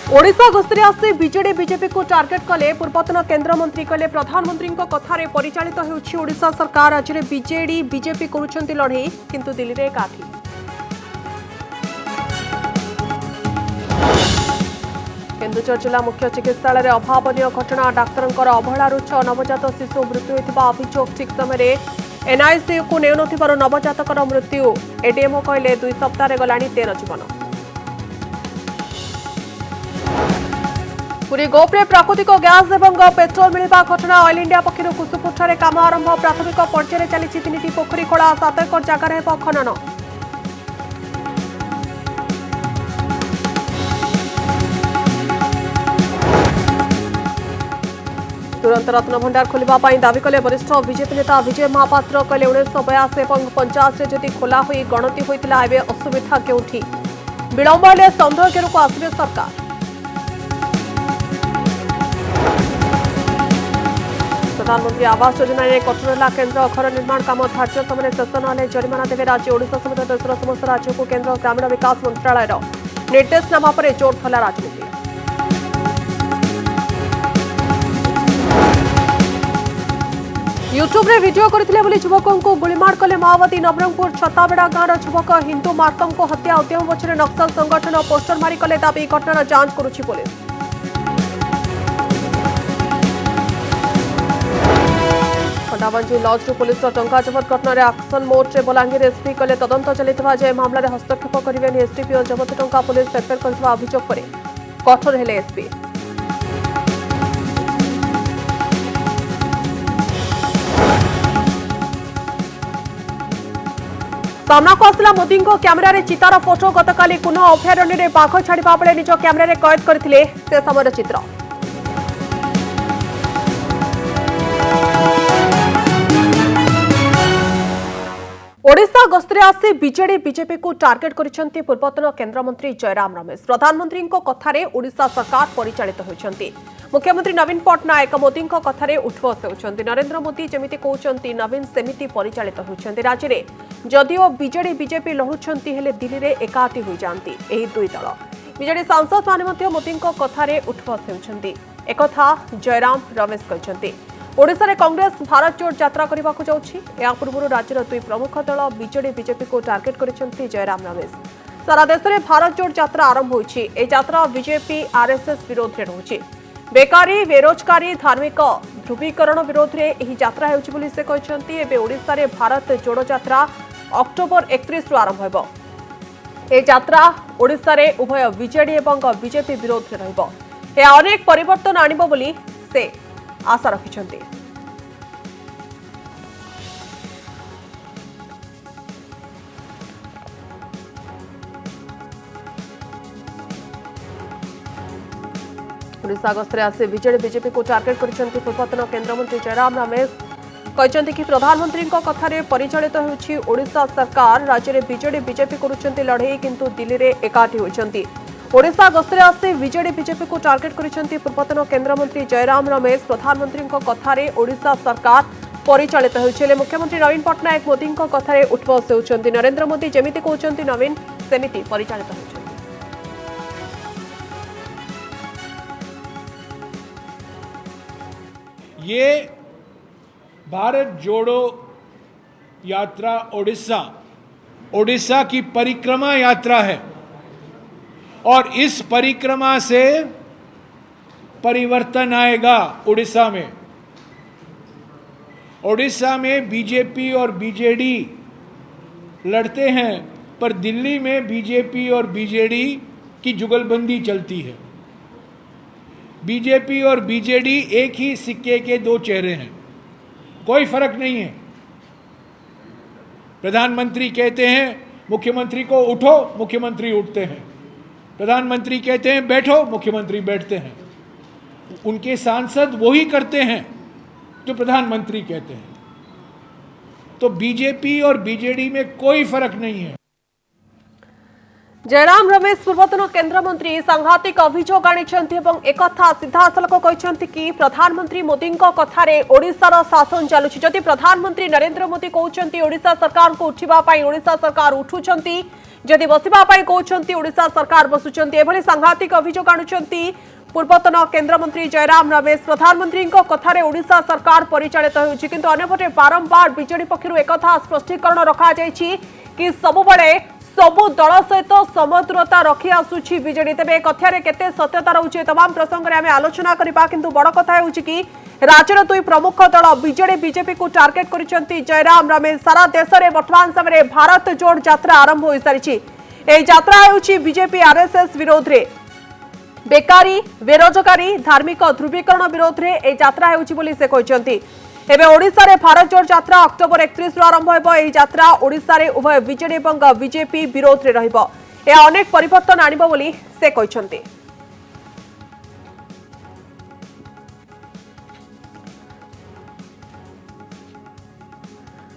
ओडिशा गस्तरे आसी BJD BJP को target कले पूर्वतन केंद्र मंत्री कले प्रधानमंत्री कथार परिचालित होउछि ओडिशा सरकार। राज्य में बीजेडी बीजेपी करुछंती लड़े किंतु दिल्ली रे काठी। केन्दुझर जिला मुख्य चिकित्सालय अभावनीय घटना डाक्तरंकर अवहेलारू 6 नवजात शिशु मृत्यु होइतिबा अभियोग। ठीक समय एनआईसीयू को नेउनथिबार नवजातकर मृत्यु। एडीएमओ कहले 2 सप्ताह गलानी 13 जीवन। पुरी गोप्रे प्राकृतिक गैस और पेट्रोल मिलवा घटना। ऑयल इंडिया पक्षर कुसुपुर काम आरंभ। प्राथमिक पर्यायर चली 3टी पोखरी खोला। 7 एकर जगार खनन। तुरंत रत्न भंडार खोलने दावी कले वरिष्ठ बीजेपी नेता विजय महापात्र। कहले 1982 और 50 जदि खोला हुई गणति होता है असुविधा केउठी। विलंब हेले संदेह घेर को आसवे सरकार। प्रधानमंत्री आवास योजना में कठोर है केन्द्र। घर निर्माण काम धार्य समय शेष न जरिमाना देवे राज्य। ओडिशा समेत देशर समस्त राज्य को केन्द्र ग्रामीण विकास मंत्रालय निर्देशनामा पर जोर धला राजनीति। यूट्यूब रे वीडियो करथिले बोली युवकों को गुलीमार कले माओवादी। नवरंगपुर छताबेड़ा गाँव युवक हिंदू मार्तम को हत्या उद्यम पछरे नक्सल संगठन पोस्टर मारी कले दाबी। घटनार जांच करुछि पुलिस। खंडाबांजी लॉज पुलिस टंका जबत घटना एक्शन मोड रे बलांगीर एसपी कले तदंत चलिथिबा जे मामला रे हस्तक्षेप करिवेनी एसडीपीओ। जबत टंका पुलिस रेफर करथिबा अभियोग परे कठोर हेले एसपी। सामना को आसला मोदी को कैमेरा रे चितार फोटो। गतकाली पुनः अभयारण्य रे बाघ छाड़िबा बेले निज कैमेरा रे कैद करथिले से समय चित्र। ओडिशा गस्तरे आसी बीजेडी बीजेपी को टार्गेट करिसेंती पूर्वतन केंद्रमंत्री जयराम रमेश। प्रधानमंत्री कथारे ओडिशा सरकार परिचालित होइछंती। मुख्यमंत्री नवीन पट्टनायक मोदी कथारे उठबस होउछंती। नरेंद्र मोदी जेमिति कहउछंती नवीन सेमिति परिचालित होउछंती। राज्य में जदिओ बीजेडी बीजेपी लढुछंती हेले दिल्ली रे एकाठी होई जानती एही दुई दल। बीजेडी सांसद माने मध्य मोदी कथारे उठबस होउछंती। एकथा जयराम रमेश कहउछंती। ओडिशा रे कांग्रेस भारत जोड़ यात्रा करने को जाउछि। या पूर्व राज्यर 2 प्रमुख दल बीजेडी बीजेपी को टार्गेट करिसेंती जयराम रमेश। सारा देश में भारत जोड़ यात्रा आरंभ होइछि। ए यात्रा बीजेपी आरएसएस विरोध रे रहुछि। बेकारी बेरोजगारी धार्मिक ध्रुवीकरण विरोध रे एही यात्रा हेउछि बोली से कहछंती। एबे ओडिशा रे भारत जोड़ यात्रा अक्टोबर 31 रु आरंभ हेबो। ए यात्रा ओडिशा रे उभय बीजेडी एवं बीजेपी विरोध रे रहइबो। ए अनेक परिवर्तन आनिबो बोली से आशा रखिछंती। ओडिशा गस्तरे आसी बीजेडी बीजेपी को टार्गेट करिसेंती पूर्वतन केंद्रमंत्री जयराम रमेश। कहते कि प्रधानमंत्री कथार परिचालित होउछि ओडिशा सरकार। राज्य में बीजेडी बीजेपी करुछंती लड़े किंतु दिल्ली रे एकाठी होइछंती। ओडिशा गस्तरे आसी बीजेडी बीजेपी को टार्गेट करिसेंती पूर्वतन केंद्रमंत्री जयराम रमेश। प्रधानमंत्री कथार ओडिशा सरकार परिचालित होउछि। मुख्यमंत्री नवीन पट्टनायक मोदी कथार उठबस होउछंती। नरेंद्र मोदी जेमिति कहउछंती नवीन सेमिति परिचालित होउछंती। ये भारत जोड़ो यात्रा ओडिशा की परिक्रमा यात्रा है और इस परिक्रमा से परिवर्तन आएगा। ओडिशा में बीजेपी और बीजेडी लड़ते हैं पर दिल्ली में बीजेपी और बीजेडी की जुगलबंदी चलती है। बीजेपी और बीजेडी एक ही सिक्के के 2 चेहरे हैं, कोई फर्क नहीं है। प्रधानमंत्री कहते हैं मुख्यमंत्री को उठो, मुख्यमंत्री उठते हैं। प्रधानमंत्री कहते हैं बैठो, मुख्यमंत्री बैठते हैं। उनके सांसद वही करते हैं जो प्रधानमंत्री कहते हैं। तो बीजेपी और बीजेडी में कोई फर्क नहीं है। जयराम रमेश पूर्वतन केंद्रमंत्री सांघातिक अभियोग आनिछंती एवं एकथा सीधासलख कहछंती कि प्रधानमंत्री मोदी कथार ओडिशार शासन चलुछि। जदि प्रधानमंत्री नरेंद्र मोदी कहउछंती ओडिशा सरकार को उठिबा पई ओडिशा सरकार उठुछंती जदि बसवा कहते ओडिशा सरकार बसुंट एभली सांघातिक अभियोग आणुंट पूर्वतन केन्द्रमंत्री जयराम रमेश। प्रधानमंत्री कथार ओडिशा सरकार परिचालित होउछि किंतु अन्यपटे बारंबार बीजेडी पक्षरु एकथा स्पष्टीकरण रखा जायछि कि सबुबले सबु दल सहित समदूरता रखी आसुछि बीजेडी। तेबे कथार केते सत्यता रहउछि तमाम प्रसंग रे आमे आलोचना करिबा किंतु बड़ कथा होउछि कि राज्यर दुई प्रमुख दल बीजेडी बीजेपी को टार्गेट करिसेंति जयराम रमेश। सारा देश में वर्तमान समय भारत जोड़ यात्रा आरंभ हो सारी। ए यात्रा होउछि बीजेपी आरएसएस विरोध रे बेकारी बेरोजगारी धार्मिक ध्रुवीकरण विरोध में यह यात्रा होउछि से कहते। एबे ओडिशा रे भारत जोड़ यात्रा अक्टोबर 31 आरंभ होब। यह यात्रा ओडिशा रे उभय बीजेडी और बीजेपी विरोध में रहिबो। यह अनेक परिवर्तन आनिबो बोली से कहते।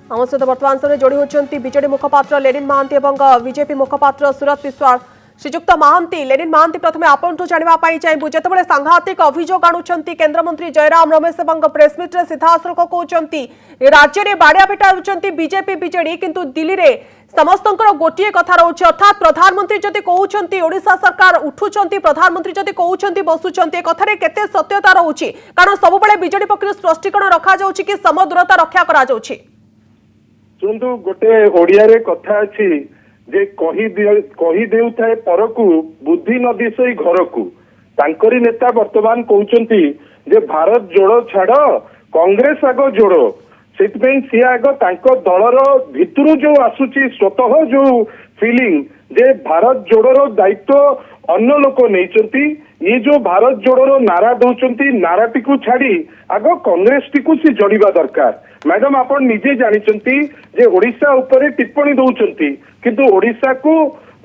आम सहित बर्तमान समय जोड़ी होती बीजेडी मुखपात्र लेनिन महांती और बीजेपी मुखपात्र सुरत विश्वास। श्रीजुक्त महांती लेनिन महांती प्रथम आपंठू जानापी चाहबू जिते सांघातिक अभियोग आणुंट केन्द्रमंत्री जयराम रमेश और प्रेसमिट रे सीधासख कहते राज्य में बाड़िया पिटा होती बीजेपी बीजेडी किंतु दिल्ली में समस्त गोटे कथा रोचे अर्थात प्रधानमंत्री जदि कहते ओडिशा सरकार उठुंट प्रधानमंत्री जदि कहते बसुंट कथार केते सत्यता रोचे कारण सबुबले बीजेडी पक्ष स्पष्टीकरण रखा जाउछि कि समदूरता रक्षा करा जाउछि। सुनतु गोटे ओडिया रे कथा अछि जे कही देउथाए परकु बुद्धि न दिसई घरकु। तांकरी नेता वर्तमान कहउचंती जे भारत जोड़ो छाड़ कांग्रेस आगो जोड़ो सेतबेन सी आगो तांको दलर भितरु जो आसुची स्वतः जो फीलिंग जे भारत जोड़ोर दायित्व अन्य लोक नैचंती। ये जो भारत जोड़ोर नारा दउचंती नाराटी को छाड़ी आगो कांग्रेस टी को सी जोड़िबा दरकार। मैडम आपण निजे जानिचंती जे ओडिशा उपरे टिप्पणी दउचंती किंतु ओडिशा को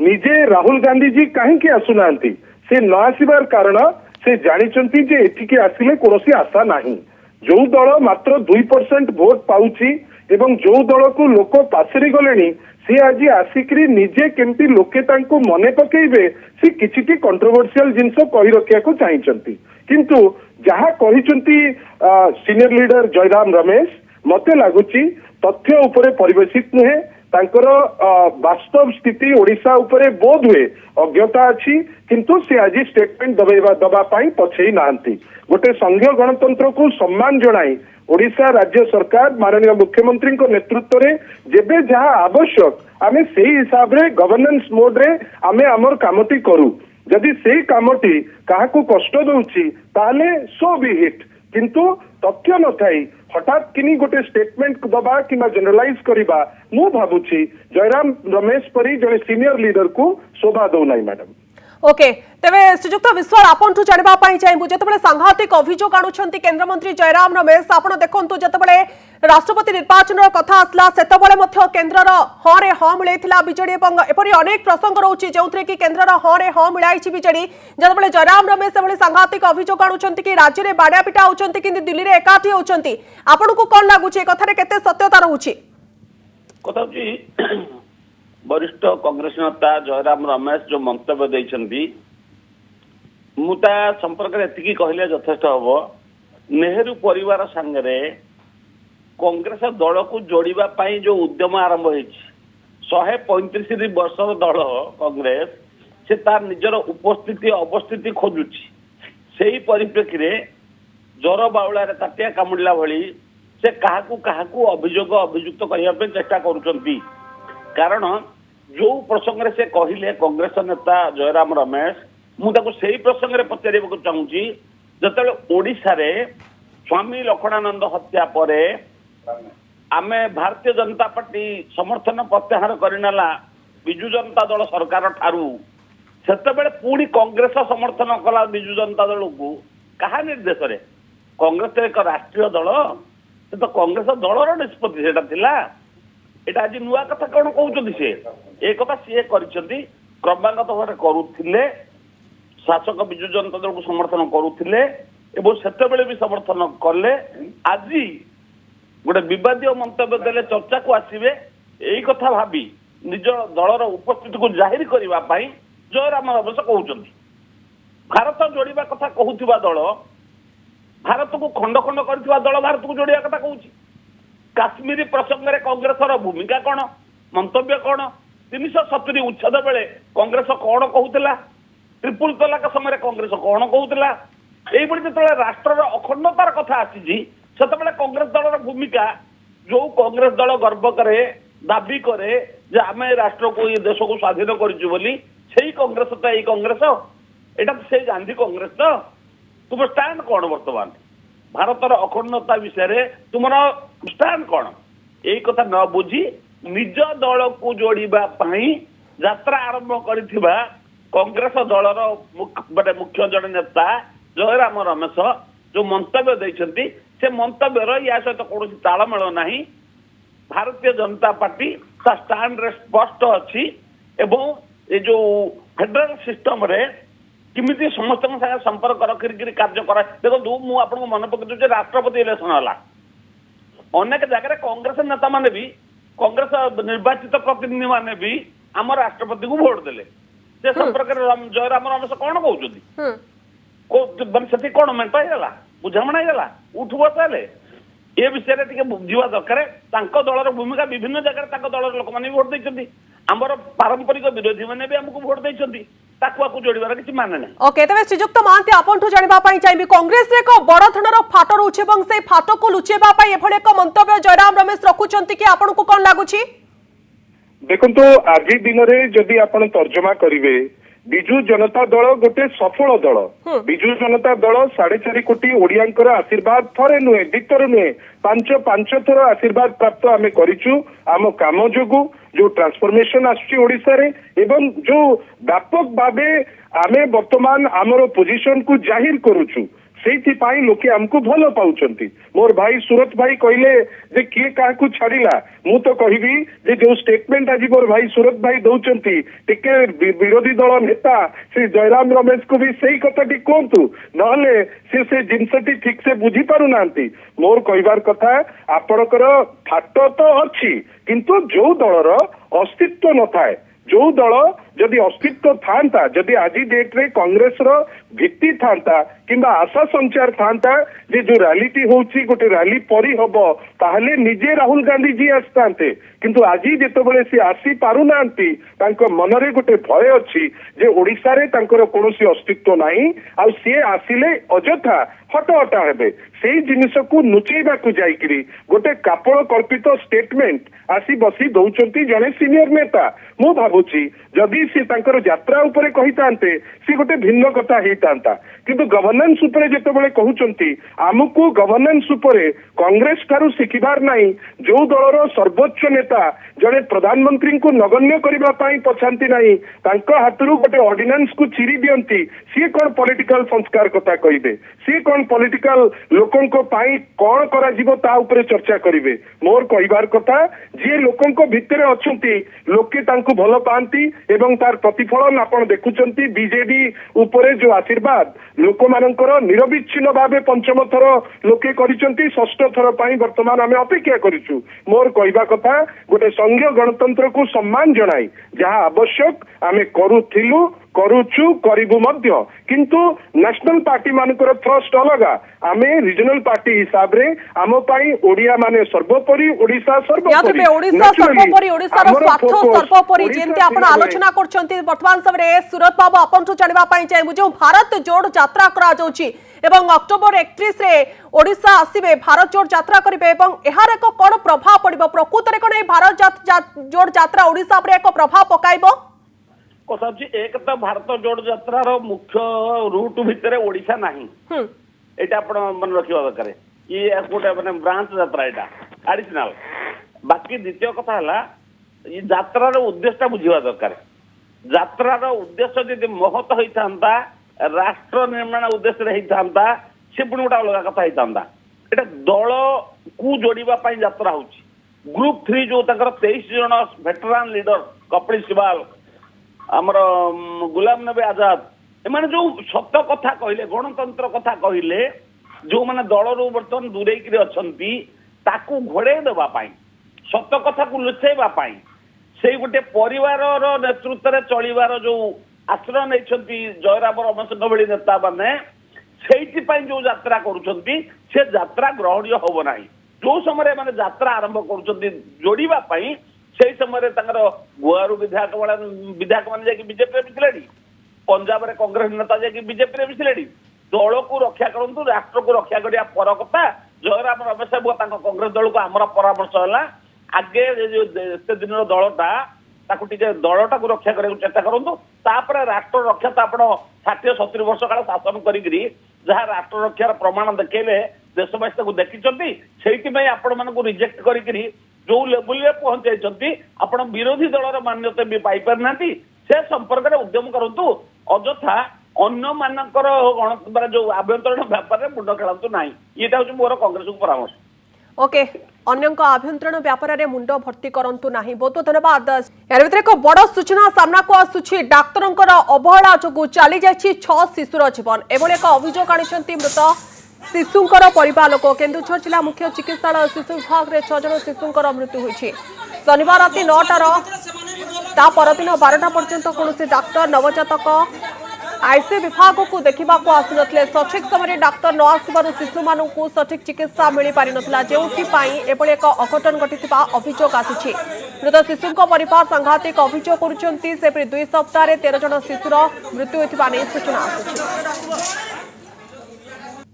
निजे राहुल गांधी जी काहे के आसुनांती से न आसीबार कारण से जानिचंती जे एठिके आसिले कोनोसी आशा नाही। जो दल मात्र 2% वोट पाउची एवं जो दल को लोक पासरी गलेनी सी आज आसिकरी निजे केमती लोके तांको मने पकेइबे सी किछिटी कंट्रोवर्शियल जिंस कहि रखिया को चाहिचंती किंतु जहा कहिचंती सीनियर लीडर जयराम रमेश मते लागुची तथ्य उपरे परिवेशित नुहे। तांकर वास्तव स्थिति ओडिशा उपरे बोध हुए अज्ञता अच्छी किंतु से आज स्टेटमेंट दबा पाई पछई नांती। गोटे संघीय गणतंत्र को सम्मान जणाई ओडिशा राज्य सरकार माननीय मुख्यमंत्री नेतृत्व रे जेबे जहा आवश्यक आमे सेही हिसाब रे गवर्नेंस मोड रे आमे आमर कामटी करू। जदि सेही कामटी काहाकू कष्ट दउची ताले सो बी हिट किंतु तथ्य न थाई हठात किनी गोटे स्टेटमेंट दबा कि जनरलाइज करिबा मु भाबुची जयराम रमेश परी जने सीनियर लीडर को शोभा दौ नाही। मैडम ओके तेरे श्रीजुक्त विश्वास आपंठू जानापी चाहबू जिते सांघातिक अभियोग आणुंट केन्द्रमंत्री जयराम रमेश। आप देखु जिते राष्ट्रपति निर्वाचन कथा आसला से केन्द्र हाँ रे हाँ मिलता बीजेडी एपरी अनेक प्रसंग रोचे जो कि केन्द्र हाँ रे हाँ मिलाई बीजेडी जिते जयराम रमेश एभली सांघातिक अभियोग आणुंट कि राज्य में बाड़िया पिटा होती कि दिल्ली में एकाठी होती आपन को कौन लगुच कथार केते सत्यता रोचे वरिष्ठ कांग्रेस नेता जयराम रमेश जो मंतव्य देइछंती मुता संपर्क रे एतिकी कहले यथेष्ट हबो। नेहरू परिवार संगे कांग्रेस दल को जोड़िबा पाई जो उद्यम आरंभ होइछि 135 वर्षर दल कांग्रेस से तार निजर उपस्थिति अवस्थिति खोजुछि। सेही परिप्रेक्षी रे जर बाउला रे ताटिया कामुडला भली से काहाकू अभियोग अभियुक्त करिया पे चेष्टा करूछंती। कारण जो प्रसंग से कहले कांग्रेस नेता जयराम रमेश मुझे से प्रसंग में पचार चाहूँगी जिते ओडिशा रे स्वामी लक्ष्मणानंद हत्या पर आमे भारतीय जनता पार्टी समर्थन प्रत्याहार करनेला विजु जनता दल सरकार ठारू सेतेबेले पुणी कांग्रेस समर्थन कला विजु जनता दल को कहा निर्देश रे कांग्रेस एक राष्ट्रीय दल से तो कांग्रेस दलर निष्पत्ति सेटा थिला। एटा आज नुआ कथा कौन कहते सी एक सी क्रमागत भाव करुले शासक विजु जनता दल को समर्थन करुले से भी समर्थन कले। आज गोटे विवादीय मंतव्य देले चर्चा को आसवे यही कथा भावी निज दलर उपस्थिति को जाहिर करने जयराम रमेश कहते भारत जोड़िबा कथा कहूथिबा दल भारत को खंड खंड करथिबा दल भारत को जोड़िया कथा कहूची। काश्मीर प्रसंग में कांग्रेस भूमिका कौन मंतव्य कौन 370 उच्छेद बेले कांग्रेस कौन कहूला ट्रिपुल तलाक समय कांग्रेस कौन कहूला जो राष्ट्र अखंडतार कथा आसी से कांग्रेस दल भूमिका जो कांग्रेस दल गर्व करे दाबी करे जे आम राष्ट्र को ये देश को स्वाधीन करी कांग्रेस तो यही कांग्रेस एटा से गांधी कांग्रेस तो तुम स्टैंड कौन वर्तमान भारतर अखंडता विषय तुम स्टैंड कौन यही कथा न बुझी निज दल को जोड़िबा पई यात्रा आरंभ करिथिबा कांग्रेस दलर मुख्य जन नेता जयराम रमेश जो मंतव्य देइछंती से मंतव्यर या सहित कौन तालमेल नहीं भारतीय जनता पार्टी ता स्टैंड रे स्पष्ट अच्छी एवं ये जो फेडरल सिस्टम रे किमिति समस्त साथ संपर्क रखिक कार्य करा देखो मु आपको मन पकड़ राष्ट्रपति इलेक्शन है अनेक जगह कांग्रेस नेता माने भी कांग्रेस निर्वाचित प्रतिनिधि माने भी आम राष्ट्रपति को भोट देले से संपर्क जयराम रमेश कौन कहते से कौन मेट होगा बुझामणा होगा उठब ताले ये विषय टे बुझा दरकार दलर भूमिका विभिन्न जगह दलर लोक मैंने भोट देते आमर पारंपरिक विरोधी मैंने भी आमको भोट देते जोड़बार किसी माने ना ओके तबे श्रीजुक्त महांती आपंठु जानिबा पई चाहिबी कांग्रेस रे को बड़ धनर फाट रहउछे एवं से फाट को लुचेबा पई एभले एक मंतव्य जयराम रमेश रखुचंती कि आपन को कोन लागुची देखंतु आज दिन रे जदी आपण तर्जमा करिवे विजु जनता दल गोटे सफल दल विजु जनता दल 4.5 कोटी ओडियांकर आशीर्वाद थरे नुहे दितर नुहे पांच थर आशीर्वाद प्राप्त आमे करिचु आम काम जोगु जो ट्रांसफॉर्मेशन आसुची ओडिसा रे एवं जो व्यापक भावे आमे वर्तमान आमर पोजीशन को जाहिर करूछु से लोके हमको भल पाउछंती मोर भाई सूरत भाई कहले जे किए काहाकू छाड़िला मु तो कहबी जे जो स्टेटमेंट आज मोर भाई सूरत भाई दउचंती टिके विरोधी दल नेता श्री जयराम रमेश को भी सही कथाटी कहतु नहले से जिनसटी ठीक से बुझी पारु नांती मोर कहबार कथा आपणकर फाट तो अच्छी किंतु जो दलर अस्तित्व न थाए जो दल जदि अस्तित्व था जदि आज डेट रे कांग्रेस रो भित्ति था किंबा आशा संचार था जे जो रैलीटी होची गोटे रैली परी हबो ताहले निजे राहुल गांधी जी आस्तांते किंतु आज जेतेबेले से आसी पारु नांती तांको मनरे गोटे भय अछि जे ओडिसा रे तांकर कोनोसी अस्तित्व नाही आ से आसिले अजथा हटा हेबे सेही जिनिस को नुचेबा को जाईकरी गोटे कापड़ कल्पित स्टेटमेंट आसी बसी दउचंती जने सीनियर नेता मु भाबुची जदि से तांकर यात्रा उपरे कहितांते से गोटे भिन्न कथा हेतांता किंतु गवर्नेंस उपरे जेतेबेले कहउचंती आमुको गवर्नेंस उपरे कांग्रेस ठारू सिखिबार नाही जो दलर सर्वोच्च नेता जने प्रधानमंत्री को नगण्य करबा पई पछांती नाही तांको हातरू गोटे ऑर्डिनेंस को चिरी दियंती सी कोन पॉलिटिकल संस्कार कथा कहिबे सी कोन पॉलिटिकल लोकन को पाई कोन करा जीवो ता उपरे चर्चा करिवे मोर कहिबार कथा जे लोकन को भितरे अछंती लोके तांको भलो पांती एवं तार प्रतिफलन आपण देखुचंती बीजेडी उपरे जो आशीर्वाद लोक मानकर निरविच्छिन्न भावे पंचम थर लोके करिसंती षष्ठ थर पाई वर्तमान आमे अपेक्षा करिछु मोर कहबा कथा गोटे संघीय गणतंत्र को सम्मान जणाई जहाँ आवश्यक आमे करूथिलु करूछु करिबु मध्य किंतु नेशनल पार्टी मानकर थ्रस्ट अलगा आमे रीजनल पार्टी हिसाब रे आम पाई ओडिया माने सर्वोपरि ओडिसा सर्वोपरि ओडिसा सर्वोपरि ओडिसा रो स्वार्थ सर्वोपरि जेंते आपण आलोचना करछंती वर्तमान समय सूरत बाबू आपन जानिबा पई चाहबु जो भारत जोड़ यात्रा करा जाउची एवं अक्टोबर 31 रे ओडिसा आसीबे भारत जोड़ यात्रा करिवे एवं एहार एक कोन प्रभाव पड़िबो प्रकृत रे कोन भारत जोड़ यात्रा ओडिसा पर एक प्रभाव पकाइबो कथा एक तो भारत जोड़ यात्रार मुख्य रूट भितर ओडिशा नाही एटा आपण मन रखिबा दरकार ये गोटे माने ब्रांच यात्रा एटा एडिशनल बाकी द्वितीय कथा हला ये यात्रार उद्देश्य बुझिबा दरकार यात्रार उद्देश्य यदि महत होइतांता राष्ट्र निर्माण उद्देश्य होइतांता से पुणी गोटे अलग कथा होइतांता एटा दल को जोड़िबा पई यात्रा होची ग्रुप 3 जो तकर 23 जन वेटरान लीडर कपिल सिबाल आमर गुलाम नबी आजाद एमाने जो सत्य कथा कहले गणतंत्र कथा कहले जो माने दल रो बर्तन दूरे कि अछंती ताकू घोड़े देबा पाई सत्य कथा को लुचेबा पाई से गोटे परिवार रो नेतृत्व रे चलिवार जो आश्रय नैछंती जयराम रमेश भली नेता माने सेठी पाई जो यात्रा करूछंती से यात्रा ग्रहणीय होबो नाही जो समय माने यात्रा आरंभ करूछंती जोड़ीबा पाई से समय गोआरू विधायक मैंने जाकि बीजेपी मिसिले पंजाब रे कांग्रेस नेता जाकि बीजेपी मिसिले दल को रक्षा करूँ राष्ट्र को रक्षा करा पर कथा जयराम रमेश बाबू कांग्रेस दल को आमर परामर्श है आगे एत दिन दलटा दलटा को रक्षा करने चेष्टा करूँ तापर राष्ट्र रक्षा तो आप 60-70 वर्ष काल शासन करी जहाँ राष्ट्र रक्षार प्रमाण देखले देशवासी देखी से आपण मानक रिजेक्ट करी जो लेवल में पहुंचाई आपण विरोधी दलर मान्यता भी पाइपर ना से संपर्क में उद्यम करूँ अଯଥା अन्य मानकर जो आभ्यंतरण व्यापार में मुंड खेलतु ना ये हूँ मोर कांग्रेस को परामर्श। ओके अन्य आभ्यंतरण व्यापार में मुंड भर्ती करंतु नाही। बहुत बहुत धन्यवाद। यार भीतर एक बड़ सूचना सामना को आसुछि डाक्तरंकर अवहेला जोगु चली जाछि 6 शिशुर जीवन एभଳି एक अभियोग आनिछंती मृत शिशुंकर परिवार लोक। केन्दुझर जिला मुख्य चिकित्सालय शिशु विभाग में 6 जन शिशुंकर मृत्यु होइछि। शनिवार राति 9टार ता परदिन 12टा पर्यंत कौन डाक्तर नवजातक आईसी विभाग को देखा आसुनथिले। सठिक समय डाक्तर न आसबार शिशु मानू सठिक चिकित्सा मिल पारि नथिला जेउथिपाई एभଳି एक अघटन घटिथिबा अभियोग आसिछि। मृत शिशुंक परिवार सांघातिक अभियोग करुछंती सेपरि 2 सप्ताह 13 जन शिशुर मृत्यु होइथिबा नै सूचना आसिछि।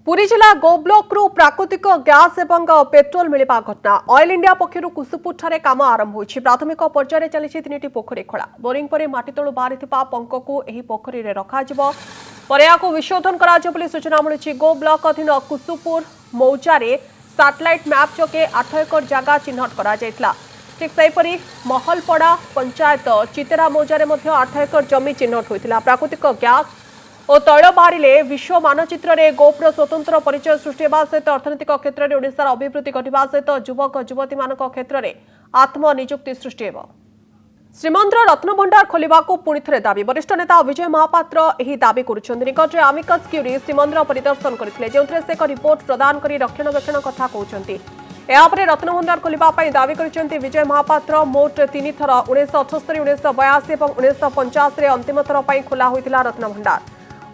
पुरी जिला गो ब्लॉक रु प्राकृतिक गैस एवं पेट्रोल मिलवा घटना ऑयल इंडिया पक्षर कुसुपुर ठारे काम आरंभ होइछि। प्राथमिक पर्यायर चली 3टी पोखरी खोला बोरिंग पर माटी तळु बाहरी पंक को एही पोखरी रे रखा जिवो परया को विशोधन करा जिवो बोली सूचना मिलुछि। गो ब्लॉक अधीन कुसुपुर मौजारे सैटेलाइट मैप जोगे 8 एकर जगह चिन्हट करा जायतला। ठीक सेपरी महलपड़ा पंचायत चितेरा मौजारे मध्य 8 एकर जमी चिन्हट होइतिला। प्राकृतिक गैस और तैल बाहर विश्व मानचित्र में गोप्र स्वतंत्र परिचय सृष्टि सहित अर्थनैतिक क्षेत्र में ओडिशार अभिवृद्धि घटवा सहित युवक युवती क्षेत्र में आत्मनिजुक्ति सृष्टि हो। श्रीमंदिर रत्नभंडार खोलिबा को पुणी थे दाबी वरिष्ठ नेता विजय महापात्र यही दाबी करुछन्ति। निकटरे आमिकस क्यूरी श्रीमंदिर परिदर्शन करथिले जेउथरे से एक रिपोर्ट प्रदान करी रक्षणाबेक्षण कथा कहउछन्ति। यापरे रत्नभंडार खोलिबा पई दाबी करिसेंति विजय महापात्र। मोट 3 थर 1978 1982 और 1950 रे अंतिम थर पई खोला होइतिला रत्नभंडार।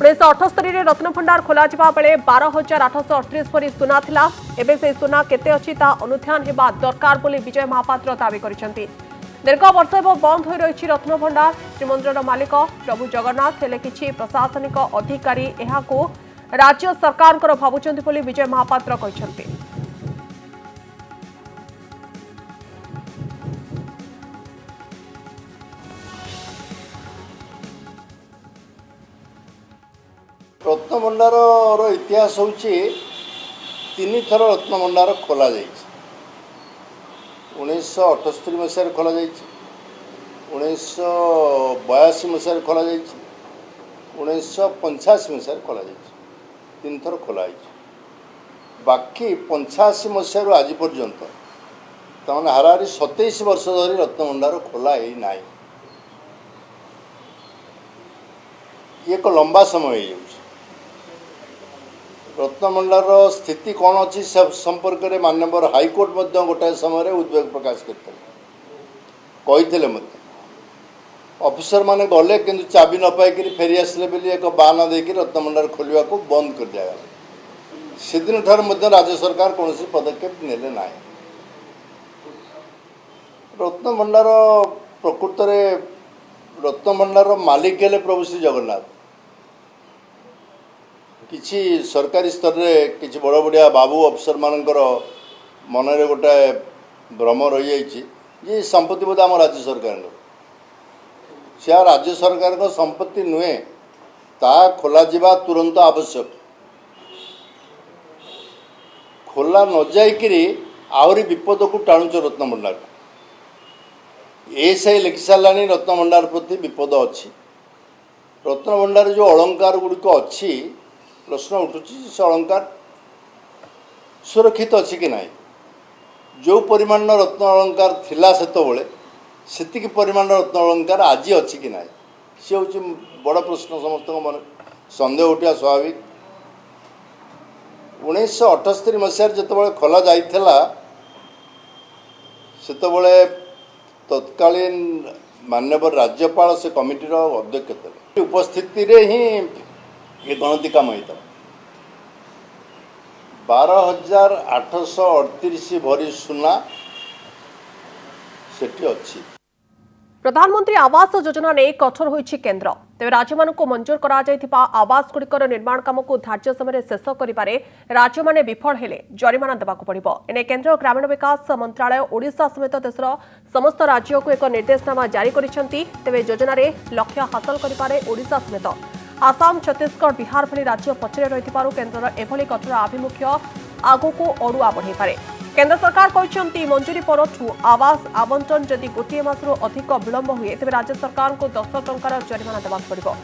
1978 रे रत्नभंडार खोला जिबा बेले 12,838 भरी सुना थिला। एबे से सुना केते अछि ता अनुध्यान हेबा दरकार बोली विजय महापात्र दाबी करिसेंति। दीर्घ वर्ष बंद हो रही रत्नभंडार। श्रीमंदिर मालिक प्रभु जगन्नाथ हेले किछि प्रशासनिक अधिकारी एहाको राज्य सरकार भावुचंती बोली विजय महापात्र कहिसेंति। रत्नभंडार इतिहास हूँ 3 थर रत्नभंडार खोल 1978 मसीह खोल 1982 मसीह खोल 1985 मसीह खोल 3 थर खोल बाकी 85 मसीह आज पर्यंत तमाने हाराहारी 27 वर्ष धरी रत्नभंडार खोला ही ना। एक लंबा समय हो रत्नभंडार स्थिति कौन अच्छी सब संपर्क में माननीय हाईकोर्ट गोटाए समय उद्वेग प्रकाश करते ऑफिसर माने गले कि चाबी न पाई फेरी आसले बोली एक बहाना देकर रत्नभंडार खोलने को बंद कर दिया से दिन ठार राज्य सरकार कौन पदक्षेप नेले ना। रत्नभंडार प्रकृत रत्नभंडार मालिक हेले प्रभु श्री जगन्नाथ। किछि सरकारी स्तर में किछि बड़ बढ़िया बाबू अफसर मानकर मनरे गोटाए भ्रम रही जाइए संपत्ति बोध आम राज्य सरकार से राज्य सरकार को संपत्ति नुहे ता खोला जिबा तुरंत आवश्यक। खोला न जाइकरी आहरी विपद को टाणुच रत्नभंडार एसआई लिखि सारा रत्नभंडार प्रति विपद अच्छी। रत्नभंडार जो अलंकार गुड़िक अच्छी प्रश्न उठुची से अलंकार सुरक्षित अच्छी कि ना। जो परिमाण रत्न अलंकार थिला सेतबेले सेतिक परिमाण रत्न अलंकार आज अच्छी कि ना सी हूँ बड़ प्रश्न समस्त मन सन्देह उठा स्वाभाविक। 1978 मसीह जिते खोल जाइला सेतबेले तत्कालीन माननीय राज्यपाल से कमिटीर अध्यक्ष थे उपस्थिति रे ही ये गणति काम होता 12,838 भरी सुना ସେଠି ଅଛି। प्रधानमंत्री आवास योजना ने कठोर होइछि केंद्र तेज राज्य मानक मंजूर करा जायथिबा आवास गुड़िकर निर्माण काम को धार्य समय शेष करिबारे राज्य माने विफल हेले जरिमाना देबाक पड़िबो। एने केंद्र ग्रामीण विकास मंत्रालय ओडिशा समेत देशर समस्त राज्य को एक निर्देशनामा जारी करिसेंती। तेबे योजना रे लक्ष्य हासिल करिबारे ओडिशा समेत आसाम छत्तीसगढ़ बिहार भली राज्य पछरे रहिथिबारु केंद्रर एभली कठोर आभिमुख्य आगुको अड़ुआ बढ़ाई पारे। केंद्र सरकार कहते मंजूरी परठू आवास आवंटन जदि गोटे मासरू अधिक विलंब हुए तेज राज्य सरकार को 10 टंकार जरिमाना देवाक पड़िबो।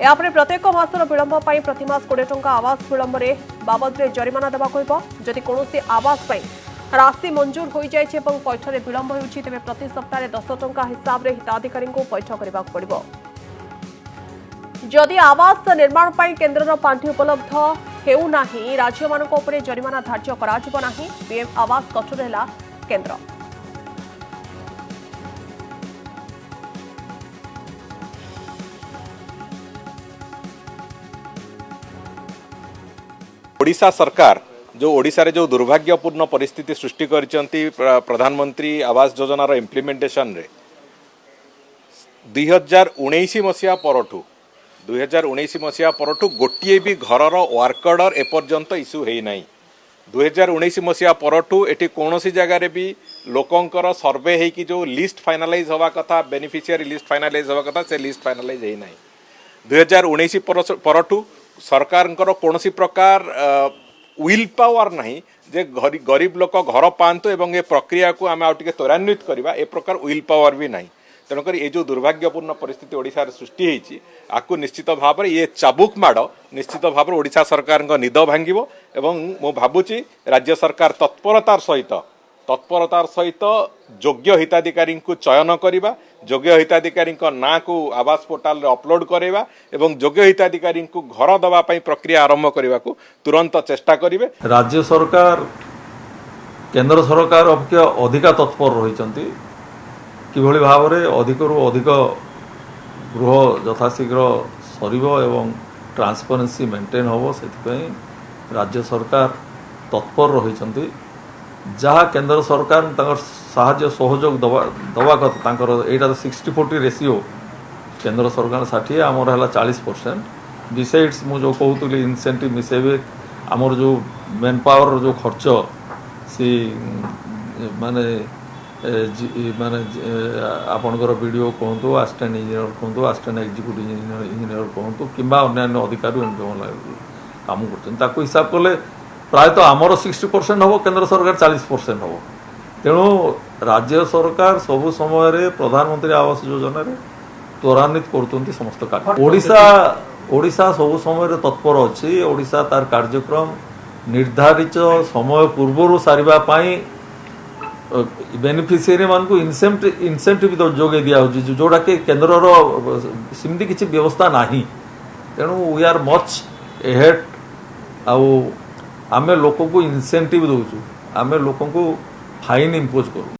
यापर प्रत्येक मासर विलंब पर प्रतिमास 20 टंका आवास विलंब बाबद जरिमाना देवाक होइबो। जदि कौनसी आवास पर राशि मंजूर हो जाए पैठरे विलंब होउछि तेबे प्रति सप्ताह 10 टंका हिसाब से हिताधिकारी को पैठ करबाक पड़िबो। जदि आवास निर्माण पर केंद्रर पांठि उपलब्ध हेउना राज्य मानक उपरे जरिमाना धार्य कराजिबो नाही। पीएम आवास कठोर हैला केंद्र। ओडिशा सरकार जो ओडिशा रे जो दुर्भाग्यपूर्ण परिस्थिति सृष्टि करिसंती प्रधानमंत्री आवास योजनार इम्प्लीमेंटेशन रे 2019 मसीहा परठू 2019 मसीहा परठू गोटे भी घरर वर्क ऑर्डर एपर्यंत इश्यू है ना। 2019 मसीहा परठू एटी कौनसी जगार भी लोकंकर सर्वे है कि जो लिस्ट फाइनालाइज हवा कथा बेनिफिशियरी लिस्ट फाइनालाइज हवा कथा से लिस्ट फाइनालाइज है ना। 2019 परठू सरकार कौनसी प्रकार विल पावर नहीं जे गरीब लोक घर पातु एवं ए प्रक्रिया को आम आउटे त्वरान्वित करवा ए प्रकार विल पावर भी नहीं। तेणुक ये जो दुर्भाग्यपूर्ण परिस्थिति ओडिशा रे सृष्टि होती आपको निश्चित भाव ये चाबुक माड़ निश्चित भाव ओडिशा सरकार निद भांगिबो एवं मु भाबुची राज्य सरकार तत्परतार सहित योग्य हिताधिकारी को चयन करवा योग्य हिताधिकारी ना को आवास पोर्टाल अपलोड करवा एवं योग्य हिताधिकारी को घर दवा प्रक्रिया आरंभ करने को तुरंत चेष्टा करेंगे। राज्य सरकार केंद्र सरकार अपेक्षा अधिका तत्पर रही किभली भाव में अधिकरू अधिक गृह यथाशीघ्र सरिबो एवं ट्रांसपेरेंसी मेंटेन होबो से राज्य सरकार तत्पर रही जहाँ केंद्र सरकार साहाय्य सहयोग दवा कथा यहाँ तो 60-40 रेशियो केंद्र सरकार 60 आमर है 40%। बिसाइड्स मु जो कहूली इनसेंटिव मिसेबे आमर जो मेन पावर जो खर्च सी माने माने आपणकर वीडियो कहतु असिस्टेंट इंजीनियर कहतु असिस्टेंट एक्जिक्यूटिव इंजीनियर कहतु कि अन्य अधिकारी काम कर हिसाब कले प्रायतः आमर 60% हम केंद्र सरकार 40% हम। तेणु राज्य सरकार सबु समय प्रधानमंत्री आवास योजना रे त्वरान्वित करते समस्त कार्य। ओडिशा सबु समय तत्पर अच्छी। ओडिशा तार कार्यक्रम निर्धारित समय पूर्व सारिबा पाई बेनिफिशियरी मान को इनसेंटिव जोगे दिया जोटा कि केंद्र सेमती किसी व्यवस्था नहीं। तेणु वी आर मच एहेड आउ आमे लोक को इनसेंटिव दौचु आमे लोक को फाइन इम्पोज करूँ।